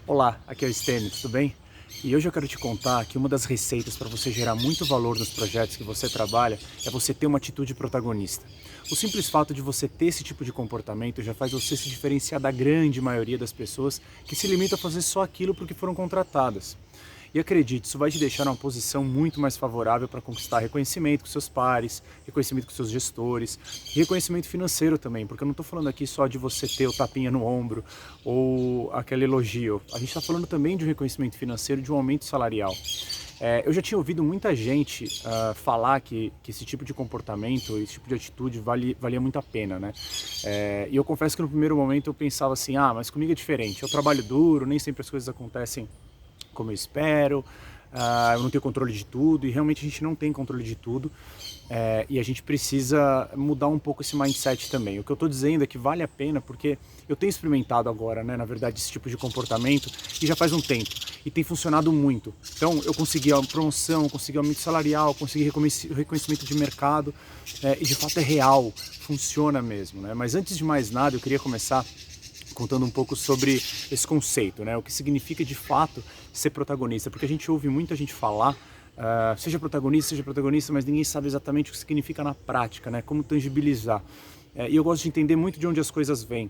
Olá, aqui é o Stênio, tudo bem? E hoje eu quero te contar que uma das receitas para você gerar muito valor nos projetos que você trabalha é você ter uma atitude protagonista. O simples fato de você ter esse tipo de comportamento já faz você se diferenciar da grande maioria das pessoas que se limita a fazer só aquilo porque foram contratadas. E acredite, isso vai te deixar numa posição muito mais favorável para conquistar reconhecimento com seus pares, reconhecimento com seus gestores e reconhecimento financeiro também, porque eu não estou falando aqui só de você ter o tapinha no ombro ou aquele elogio. A gente está falando também de um reconhecimento financeiro, de um aumento salarial. Eu já tinha ouvido muita gente falar que esse tipo de comportamento, esse tipo de atitude valia muito a pena, né? E eu confesso que no primeiro momento eu pensava assim, mas comigo é diferente, eu trabalho duro, nem sempre as coisas acontecem como eu espero, eu não tenho controle de tudo, e realmente a gente não tem controle de tudo, e a gente precisa mudar um pouco esse mindset também. O que eu estou dizendo é que vale a pena porque eu tenho experimentado agora, né, na verdade, esse tipo de comportamento, e já faz um tempo, e tem funcionado muito. Então eu consegui a promoção, consegui aumento salarial, consegui reconhecimento de mercado, e de fato é real, funciona mesmo, né? Mas antes de mais nada eu queria começar contando um pouco sobre esse conceito, né? O que significa de fato ser protagonista, porque a gente ouve muita gente falar, seja protagonista, mas ninguém sabe exatamente o que significa na prática, né? Como tangibilizar. E eu gosto de entender muito de onde as coisas vêm,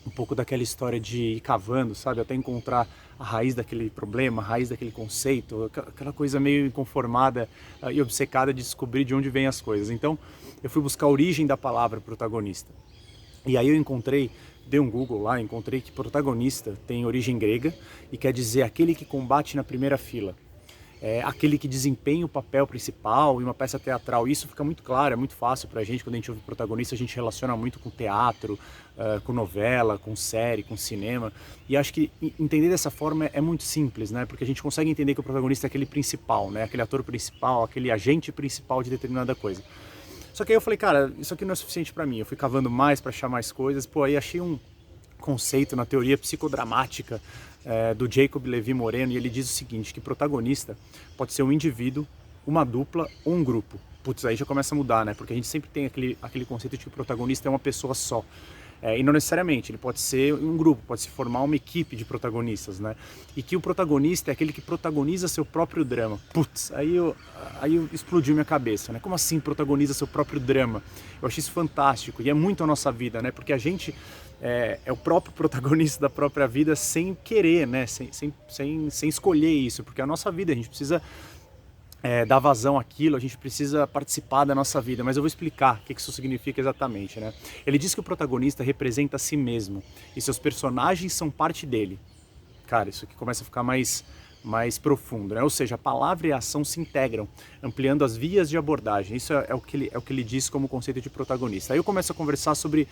um pouco daquela história de ir cavando, sabe? Até encontrar a raiz daquele problema, a raiz daquele conceito, aquela coisa meio inconformada e obcecada de descobrir de onde vêm as coisas. Então, eu fui buscar a origem da palavra protagonista. E aí eu dei um Google lá, encontrei que protagonista tem origem grega e quer dizer aquele que combate na primeira fila. É aquele que desempenha o papel principal em uma peça teatral. Isso fica muito claro, é muito fácil pra gente. Quando a gente ouve protagonista, a gente relaciona muito com teatro, com novela, com série, com cinema. E acho que entender dessa forma é muito simples, né? Porque a gente consegue entender que o protagonista é aquele principal, né? Aquele ator principal, aquele agente principal de determinada coisa. Só que aí eu falei, cara, isso aqui não é suficiente pra mim. Eu fui cavando mais pra achar mais coisas. Aí achei um conceito na teoria psicodramática do Jacob Levi Moreno, e ele diz o seguinte, que protagonista pode ser um indivíduo, uma dupla ou um grupo. Putz, aí já começa a mudar, né? Porque a gente sempre tem aquele conceito de que o protagonista é uma pessoa só. E não necessariamente, ele pode ser um grupo, pode se formar uma equipe de protagonistas, né? E que o protagonista é aquele que protagoniza seu próprio drama. Putz, aí explodiu minha cabeça, né? Como assim protagoniza seu próprio drama? Eu achei isso fantástico, e é muito a nossa vida, né? Porque a gente é o próprio protagonista da própria vida sem querer, né? Sem escolher isso, porque é a nossa vida, a gente precisa dar vazão àquilo, a gente precisa participar da nossa vida, mas eu vou explicar o que isso significa exatamente, né? Ele diz que o protagonista representa a si mesmo e seus personagens são parte dele. Cara, isso aqui começa a ficar mais profundo, né? Ou seja, a palavra e a ação se integram, ampliando as vias de abordagem. Isso é o que ele diz como conceito de protagonista. Aí eu começo a conversar sobre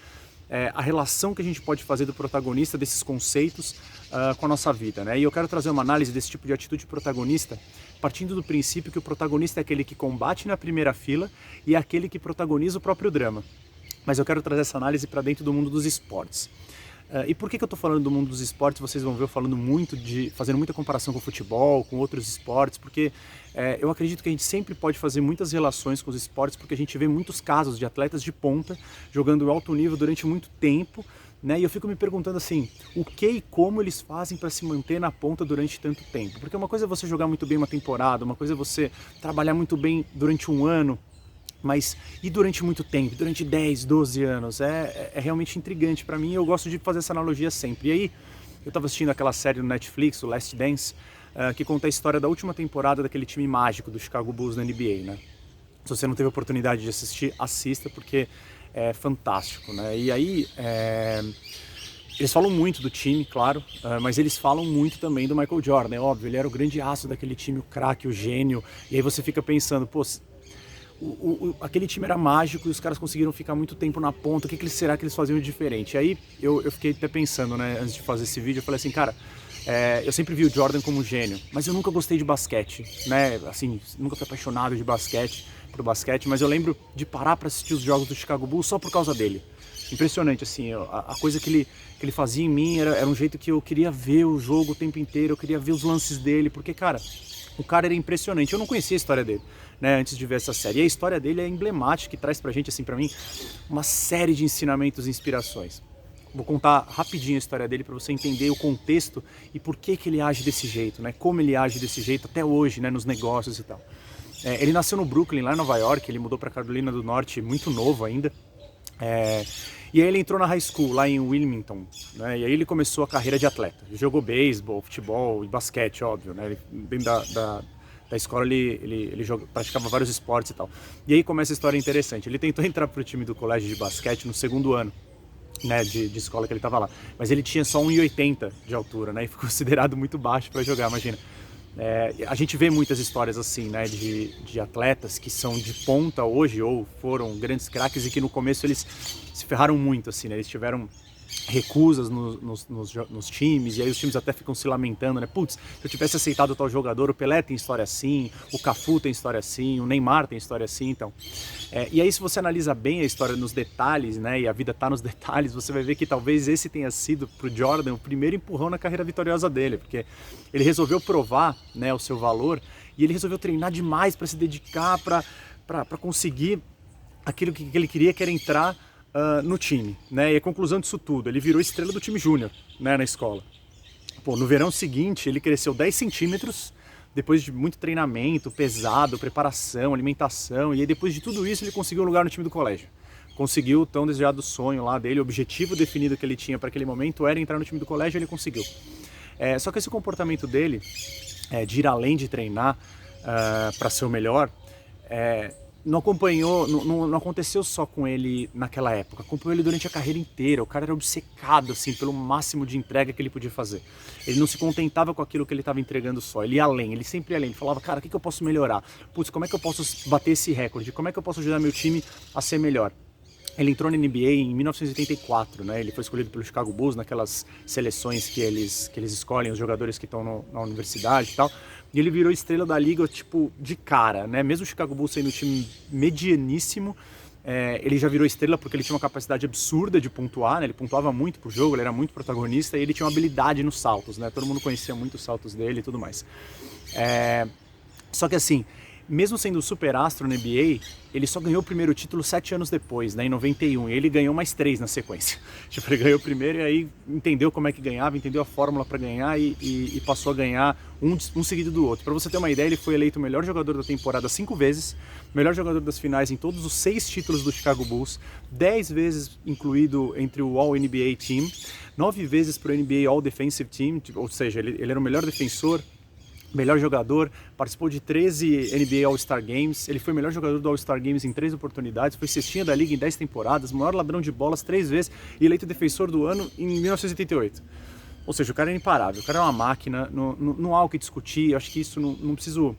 a relação que a gente pode fazer do protagonista, desses conceitos, com a nossa vida, né? E eu quero trazer uma análise desse tipo de atitude protagonista, partindo do princípio que o protagonista é aquele que combate na primeira fila e é aquele que protagoniza o próprio drama. Mas eu quero trazer essa análise para dentro do mundo dos esportes. E por que eu estou falando do mundo dos esportes? Vocês vão ver eu falando fazendo muita comparação com o futebol, com outros esportes, porque eu acredito que a gente sempre pode fazer muitas relações com os esportes, porque a gente vê muitos casos de atletas de ponta jogando em alto nível durante muito tempo, né? E eu fico me perguntando assim, o que e como eles fazem para se manter na ponta durante tanto tempo? Porque uma coisa é você jogar muito bem uma temporada, uma coisa é você trabalhar muito bem durante um ano, mas e durante muito tempo, durante 10, 12 anos, é realmente intrigante para mim, eu gosto de fazer essa analogia sempre. E aí, eu estava assistindo aquela série no Netflix, o Last Dance, que conta a história da última temporada daquele time mágico do Chicago Bulls na NBA, né? Se você não teve a oportunidade de assistir, assista, porque é fantástico, né? E aí, eles falam muito do time, claro, mas eles falam muito também do Michael Jordan, é óbvio, ele era o grande aço daquele time, o craque, o gênio, e aí você fica pensando, pô, aquele time era mágico e os caras conseguiram ficar muito tempo na ponta, o que será que eles faziam de diferente? E aí eu fiquei até pensando, né, antes de fazer esse vídeo, eu falei assim, cara, eu sempre vi o Jordan como gênio, mas eu nunca gostei de basquete, né, assim, nunca fui apaixonado pro basquete, mas eu lembro de parar para assistir os jogos do Chicago Bulls só por causa dele. Impressionante, assim, a coisa que ele fazia em mim era um jeito que eu queria ver o jogo o tempo inteiro, eu queria ver os lances dele, porque, cara, o cara era impressionante. Eu não conhecia a história dele, né, antes de ver essa série. E a história dele é emblemática e traz pra gente, assim, pra mim, uma série de ensinamentos e inspirações. Vou contar rapidinho a história dele para você entender o contexto e por que ele age desse jeito, né? Como ele age desse jeito até hoje, né? Nos negócios e tal. Ele nasceu no Brooklyn, lá em Nova York, ele mudou para Carolina do Norte muito novo ainda. E aí ele entrou na high school, lá em Wilmington, né? E aí ele começou a carreira de atleta. Jogou beisebol, futebol e basquete, óbvio, né? Dentro da escola ele praticava vários esportes e tal. E aí começa a história interessante. Ele tentou entrar pro time do colégio de basquete no segundo ano, né, de escola que ele estava lá. Mas ele tinha só 1,80 de altura, né? E ficou considerado muito baixo para jogar, imagina. A gente vê muitas histórias assim, né, de atletas que são de ponta hoje ou foram grandes craques e que no começo eles se ferraram muito, assim, né? Eles tiveram recusas nos times, e aí os times até ficam se lamentando, né? Putz, se eu tivesse aceitado tal jogador, o Pelé tem história assim, o Cafu tem história assim, o Neymar tem história assim, então. E aí se você analisa bem a história nos detalhes, né, e a vida tá nos detalhes, você vai ver que talvez esse tenha sido pro Jordan o primeiro empurrão na carreira vitoriosa dele, porque ele resolveu provar, né, o seu valor, e ele resolveu treinar demais para se dedicar, para conseguir aquilo que ele queria, que era entrar no time, né? E a conclusão disso tudo, ele virou estrela do time júnior, né, na escola. Pô, no verão seguinte, ele cresceu 10 centímetros, depois de muito treinamento pesado, preparação, alimentação, e aí depois de tudo isso ele conseguiu um lugar no time do colégio. Conseguiu o tão desejado sonho lá dele, o objetivo definido que ele tinha para aquele momento era entrar no time do colégio, e ele conseguiu. Só que esse comportamento dele, de ir além de treinar para ser o melhor, não acompanhou, não aconteceu só com ele naquela época, acompanhou ele durante a carreira inteira. O cara era obcecado assim pelo máximo de entrega que ele podia fazer. Ele não se contentava com aquilo que ele estava entregando só, ele ia além, ele sempre ia além. Ele falava, cara, o que eu posso melhorar? Putz, como é que eu posso bater esse recorde? Como é que eu posso ajudar meu time a ser melhor? Ele entrou na NBA em 1984, né? Ele foi escolhido pelo Chicago Bulls naquelas seleções que eles escolhem os jogadores que estão na universidade e tal. E ele virou estrela da liga, tipo, de cara, né? Mesmo o Chicago Bulls sendo um time medianíssimo, ele já virou estrela porque ele tinha uma capacidade absurda de pontuar, né? Ele pontuava muito pro jogo, ele era muito protagonista e ele tinha uma habilidade nos saltos, né? Todo mundo conhecia muito os saltos dele e tudo mais. Só que assim, mesmo sendo super astro na NBA, ele só ganhou o primeiro título 7 anos depois, né, em 91, e ele ganhou mais 3 na sequência. Tipo, ele ganhou o primeiro e aí entendeu como é que ganhava, entendeu a fórmula para ganhar e passou a ganhar um seguido do outro. Para você ter uma ideia, ele foi eleito o melhor jogador da temporada 5 vezes, melhor jogador das finais em todos os 6 títulos do Chicago Bulls, 10 vezes incluído entre o All-NBA Team, 9 vezes para o NBA All-Defensive Team, ou seja, ele era o melhor defensor, melhor jogador, participou de 13 NBA All-Star Games, ele foi o melhor jogador do All-Star Games em 3 oportunidades, foi cestinha da liga em 10 temporadas, maior ladrão de bolas 3 vezes e eleito defensor do ano em 1988. Ou seja, o cara era imparável, o cara é uma máquina, não há o que discutir, eu acho que isso não preciso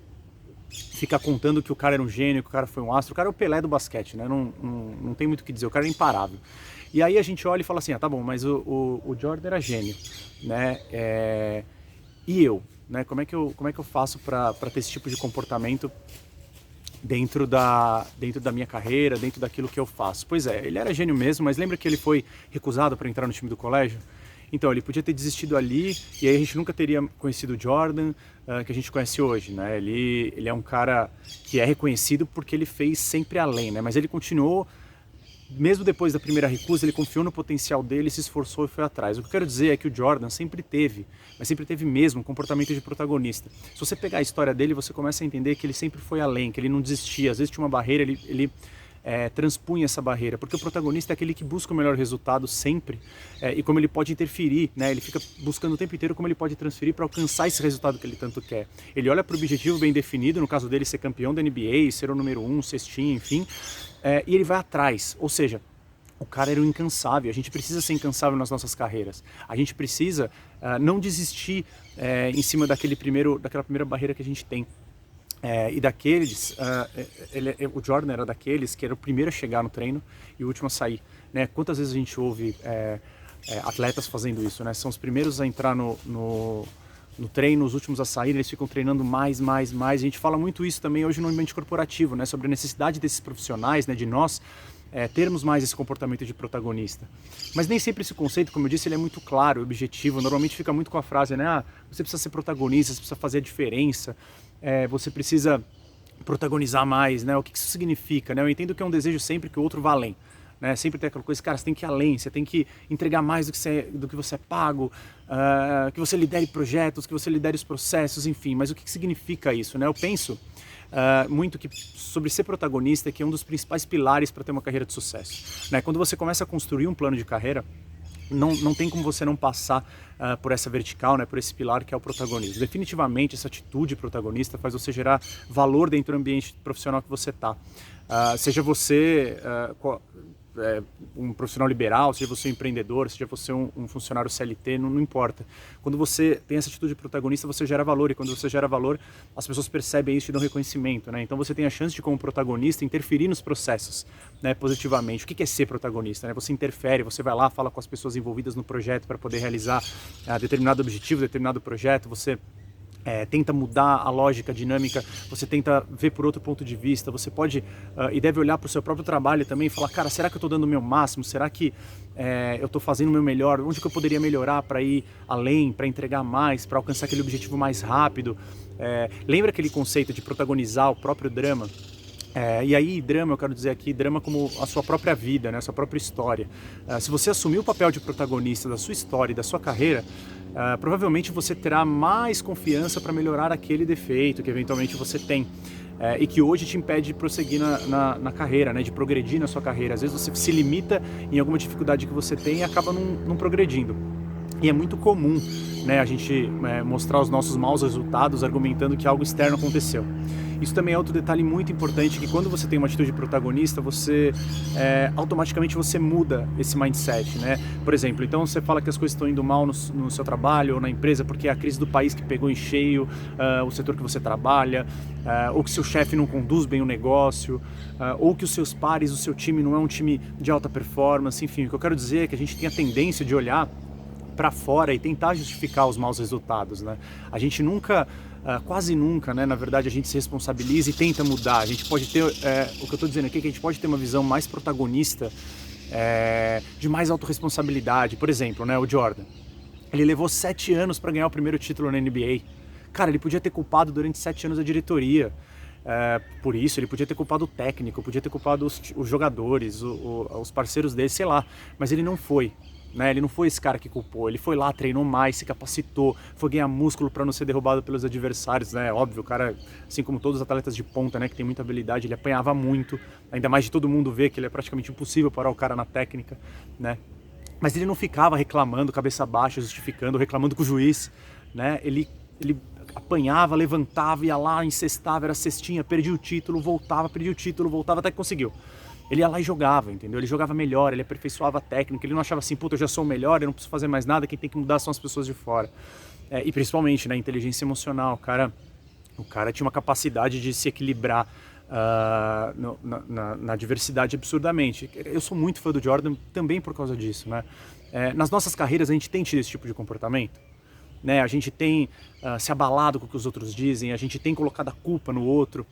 ficar contando que o cara era um gênio, que o cara foi um astro, o cara é o Pelé do basquete, né? Não tem muito o que dizer, o cara é imparável. E aí a gente olha e fala assim, tá bom, mas o Jordan era gênio, né? E eu? Né? Como é que eu faço para ter esse tipo de comportamento dentro da minha carreira, dentro daquilo que eu faço? Pois é, ele era gênio mesmo, mas lembra que ele foi recusado para entrar no time do colégio? Então, ele podia ter desistido ali e aí a gente nunca teria conhecido o Jordan que a gente conhece hoje, né? Ele é um cara que é reconhecido porque ele fez sempre além, né? Mas ele continuou. Mesmo depois da primeira recusa, ele confiou no potencial dele, se esforçou e foi atrás. O que eu quero dizer é que o Jordan sempre teve, mas sempre teve mesmo, um comportamento de protagonista. Se você pegar a história dele, você começa a entender que ele sempre foi além, que ele não desistia. Às vezes tinha uma barreira, ele transpunha essa barreira, porque o protagonista é aquele que busca o melhor resultado sempre e como ele pode interferir, né? Ele fica buscando o tempo inteiro como ele pode transferir para alcançar esse resultado que ele tanto quer. Ele olha para o objetivo bem definido, no caso dele ser campeão da NBA, ser o número 1, cestinha, enfim, e ele vai atrás, ou seja, o cara era um incansável. A gente precisa ser incansável nas nossas carreiras. A gente precisa não desistir em cima daquela primeira barreira que a gente tem. E daqueles, o Jordan era daqueles que era o primeiro a chegar no treino e o último a sair, né? Quantas vezes a gente ouve atletas fazendo isso, né? São os primeiros a entrar no treino, os últimos a sair, eles ficam treinando mais. A gente fala muito isso também hoje no ambiente corporativo, né? Sobre a necessidade desses profissionais, né? De nós termos mais esse comportamento de protagonista. Mas nem sempre esse conceito, como eu disse, ele é muito claro, objetivo. Normalmente fica muito com a frase, né? Você precisa ser protagonista, você precisa fazer a diferença. Você precisa protagonizar mais, né? O que isso significa, né? Eu entendo que é um desejo sempre que o outro vá além, né? Sempre tem aquela coisa, cara, você tem que ir além, você tem que entregar mais do que você é pago, que você lidere projetos, que você lidere os processos, enfim. Mas o que significa isso, né? Eu penso muito sobre ser protagonista, que é um dos principais pilares para ter uma carreira de sucesso, né? Quando você começa a construir um plano de carreira, não tem como você não passar por essa vertical, né, por esse pilar que é o protagonismo. Definitivamente essa atitude protagonista faz você gerar valor dentro do ambiente profissional que você está. Seja você um profissional liberal, seja você um empreendedor, seja você um funcionário CLT, não importa. Quando você tem essa atitude protagonista, você gera valor, e quando você gera valor, as pessoas percebem isso e dão reconhecimento, né? Então você tem a chance de, como protagonista, interferir nos processos, né, positivamente. O que é ser protagonista, né? Você interfere, você vai lá, fala com as pessoas envolvidas no projeto para poder realizar determinado objetivo, determinado projeto, você tenta mudar a lógica, a dinâmica, você tenta ver por outro ponto de vista, você pode e deve olhar para o seu próprio trabalho também e falar, cara, será que eu estou dando o meu máximo? Será que eu estou fazendo o meu melhor? Onde que eu poderia melhorar para ir além, para entregar mais, para alcançar aquele objetivo mais rápido? Lembra aquele conceito de protagonizar o próprio drama? E aí, drama, eu quero dizer aqui, drama como a sua própria vida, né, a sua própria história. Se você assumir o papel de protagonista da sua história e da sua carreira, provavelmente você terá mais confiança para melhorar aquele defeito que eventualmente você tem. E que hoje te impede de prosseguir na carreira, né, de progredir na sua carreira. Às vezes você se limita em alguma dificuldade que você tem e acaba não progredindo. E é muito comum, né, a gente mostrar os nossos maus resultados argumentando que algo externo aconteceu. Isso também é outro detalhe muito importante, que quando você tem uma atitude protagonista, você automaticamente você muda esse mindset, né? Por exemplo, então você fala que as coisas estão indo mal no seu trabalho ou na empresa porque é a crise do país que pegou em cheio o setor que você trabalha, ou que seu chefe não conduz bem o negócio, ou que os seus pares, o seu time não é um time de alta performance, enfim. O que eu quero dizer é que a gente tem a tendência de olhar para fora e tentar justificar os maus resultados, né? A gente nunca, quase nunca, né, na verdade, a gente se responsabiliza e tenta mudar. A gente pode ter, o que eu estou dizendo aqui é que a gente pode ter uma visão mais protagonista, de mais autorresponsabilidade. Por exemplo, né, o Jordan, ele levou 7 anos para ganhar o primeiro título na NBA. Cara, ele podia ter culpado durante 7 anos a diretoria. Por isso, ele podia ter culpado o técnico, podia ter culpado os jogadores, os parceiros dele, sei lá, mas ele não foi. Né? Ele não foi esse cara que culpou, ele foi lá, treinou mais, se capacitou, foi ganhar músculo para não ser derrubado pelos adversários, né? Óbvio, o cara, assim como todos os atletas de ponta, né, que tem muita habilidade, ele apanhava muito, ainda mais de todo mundo ver que ele é praticamente impossível parar o cara na técnica, né? Mas ele não ficava reclamando, cabeça baixa, justificando, reclamando com o juiz, né? Ele apanhava, levantava, ia lá, encestava, era cestinha, perdia o título, voltava, até que conseguiu. Ele ia lá e jogava, entendeu? Ele jogava melhor, ele aperfeiçoava a técnica, ele não achava assim, puta, eu já sou o melhor, eu não preciso fazer mais nada, quem tem que mudar são as pessoas de fora. E principalmente, né, inteligência emocional, o cara tinha uma capacidade de se equilibrar na diversidade absurdamente. Eu sou muito fã do Jordan também por causa disso, né? Nas nossas carreiras a gente tem tido esse tipo de comportamento, né? A gente tem se abalado com o que os outros dizem, a gente tem colocado a culpa no outro.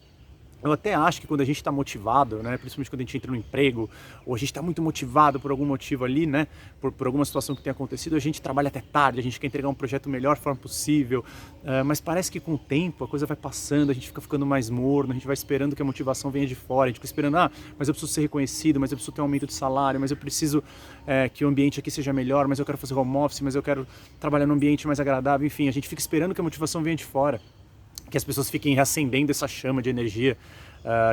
Eu até acho que quando a gente está motivado, né, principalmente quando a gente entra no emprego, ou a gente está muito motivado por algum motivo ali, né, por alguma situação que tenha acontecido, a gente trabalha até tarde, a gente quer entregar um projeto da melhor forma possível, mas parece que com o tempo a coisa vai passando, a gente fica ficando mais morno, a gente vai esperando que a motivação venha de fora, a gente fica esperando, mas eu preciso ser reconhecido, mas eu preciso ter um aumento de salário, mas eu preciso que o ambiente aqui seja melhor, mas eu quero fazer home office, mas eu quero trabalhar num ambiente mais agradável, enfim, a gente fica esperando que a motivação venha de fora, que as pessoas fiquem reacendendo essa chama de energia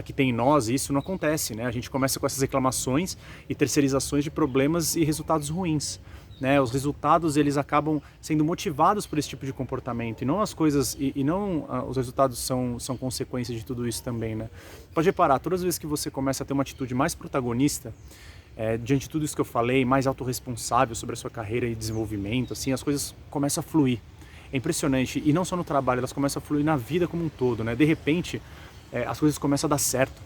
que tem em nós, e isso não acontece, né? A gente começa com essas reclamações e terceirizações de problemas e resultados ruins, né? Os resultados, eles acabam sendo motivados por esse tipo de comportamento, e não as coisas, e não os resultados são consequência de tudo isso também, né? Pode reparar, todas as vezes que você começa a ter uma atitude mais protagonista, diante de tudo isso que eu falei, mais autorresponsável sobre a sua carreira e desenvolvimento, assim, as coisas começam a fluir. É impressionante, e não só no trabalho, elas começam a fluir na vida como um todo, né? De repente, as coisas começam a dar certo,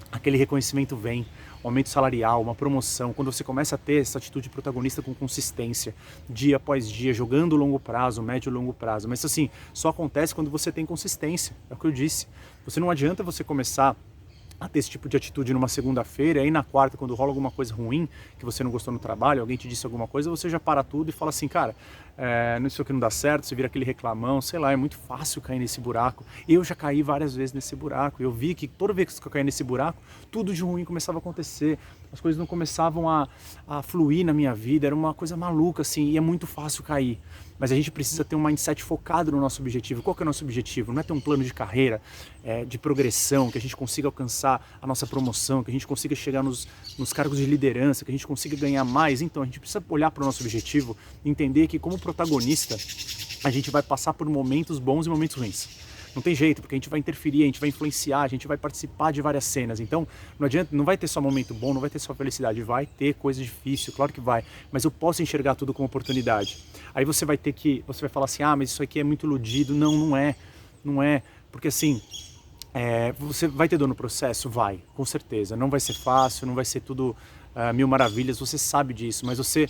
aquele reconhecimento vem, um aumento salarial, uma promoção, quando você começa a ter essa atitude protagonista com consistência, dia após dia, jogando longo prazo, médio e longo prazo. Mas assim, só acontece quando você tem consistência, é o que eu disse. Não adianta você começar a ter esse tipo de atitude numa segunda-feira, e aí na quarta, quando rola alguma coisa ruim, que você não gostou no trabalho, alguém te disse alguma coisa, você já para tudo e fala assim, cara, isso aqui não dá certo, você vira aquele reclamão, sei lá, é muito fácil cair nesse buraco. Eu já caí várias vezes nesse buraco, eu vi que toda vez que eu caí nesse buraco, tudo de ruim começava a acontecer. as coisas não começavam a fluir na minha vida, era uma coisa maluca assim, e é muito fácil cair. Mas a gente precisa ter um mindset focado no nosso objetivo. Qual que é o nosso objetivo? Não é ter um plano de carreira, de progressão, que a gente consiga alcançar a nossa promoção, que a gente consiga chegar nos cargos de liderança, que a gente consiga ganhar mais. Então a gente precisa olhar para o nosso objetivo e entender que como protagonista a gente vai passar por momentos bons e momentos ruins. Não tem jeito, porque a gente vai interferir, a gente vai influenciar, a gente vai participar de várias cenas. Então, não adianta, não vai ter só momento bom, não vai ter só felicidade, vai ter coisa difícil, claro que vai, mas eu posso enxergar tudo como oportunidade. Aí você vai falar assim, mas isso aqui é muito iludido. Não, não é, porque assim, você vai ter dor no processo? Vai, com certeza. Não vai ser fácil, não vai ser tudo mil maravilhas, você sabe disso, mas você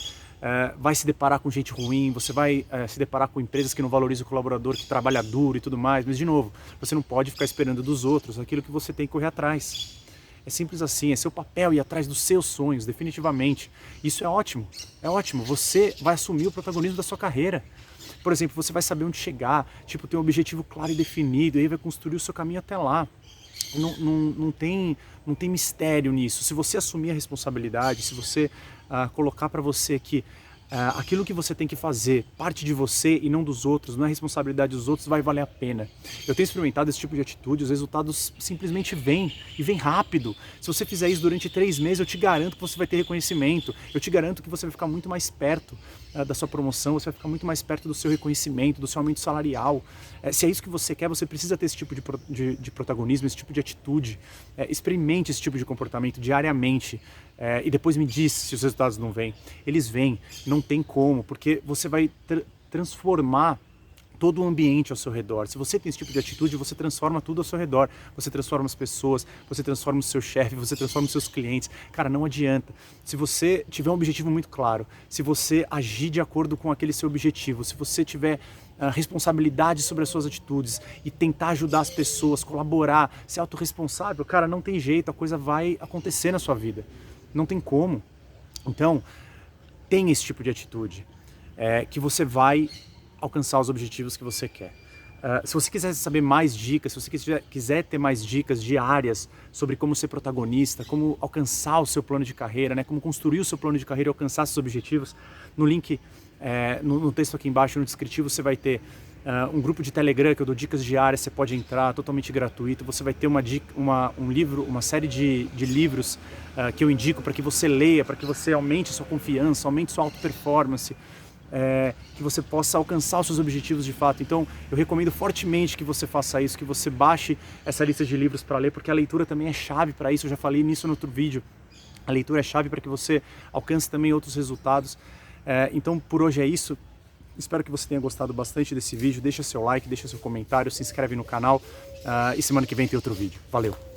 vai se deparar com gente ruim, você vai se deparar com empresas que não valorizam o colaborador, que trabalha duro e tudo mais, mas de novo, você não pode ficar esperando dos outros aquilo que você tem que correr atrás. É simples assim, é seu papel ir atrás dos seus sonhos, definitivamente. Isso é ótimo, você vai assumir o protagonismo da sua carreira. Por exemplo, você vai saber onde chegar, ter um objetivo claro e definido, e aí vai construir o seu caminho até lá. Não tem mistério nisso. Se você assumir a responsabilidade, se você colocar para você que aquilo que você tem que fazer parte de você e não dos outros, não é responsabilidade dos outros, vai valer a pena. Eu tenho experimentado esse tipo de atitude, os resultados simplesmente vêm, e vêm rápido. Se você fizer isso durante 3 meses, eu te garanto que você vai ter reconhecimento, eu te garanto que você vai ficar muito mais perto da sua promoção, você vai ficar muito mais perto do seu reconhecimento, do seu aumento salarial. Se é isso que você quer, você precisa ter esse tipo de protagonismo, esse tipo de atitude. Experimente esse tipo de comportamento diariamente. E depois me diz se os resultados não vêm. Eles vêm, não tem como, porque você vai transformar todo o ambiente ao seu redor. Se você tem esse tipo de atitude, você transforma tudo ao seu redor. Você transforma as pessoas, você transforma o seu chefe, você transforma os seus clientes. Cara, não adianta. Se você tiver um objetivo muito claro, se você agir de acordo com aquele seu objetivo, se você tiver responsabilidade sobre as suas atitudes e tentar ajudar as pessoas, colaborar, ser autorresponsável, cara, não tem jeito, a coisa vai acontecer na sua vida. Não tem como. Então, tem esse tipo de atitude que você vai alcançar os objetivos que você quer. Se você quiser saber mais dicas, se você quiser ter mais dicas diárias sobre como ser protagonista, como alcançar o seu plano de carreira, né, como construir o seu plano de carreira e alcançar seus objetivos, no link, no texto aqui embaixo, no descritivo, você vai ter um grupo de Telegram que eu dou dicas diárias, você pode entrar, totalmente gratuito. Você vai ter uma série de livros que eu indico para que você leia, para que você aumente a sua confiança, aumente sua auto-performance, que você possa alcançar os seus objetivos de fato. Então eu recomendo fortemente que você faça isso, que você baixe essa lista de livros para ler, porque a leitura também é chave para isso. Eu já falei nisso no outro vídeo. A leitura é chave para que você alcance também outros resultados. Então por hoje é isso. Espero que você tenha gostado bastante desse vídeo. Deixa seu like, deixa seu comentário, se inscreve no canal e semana que vem tem outro vídeo. Valeu!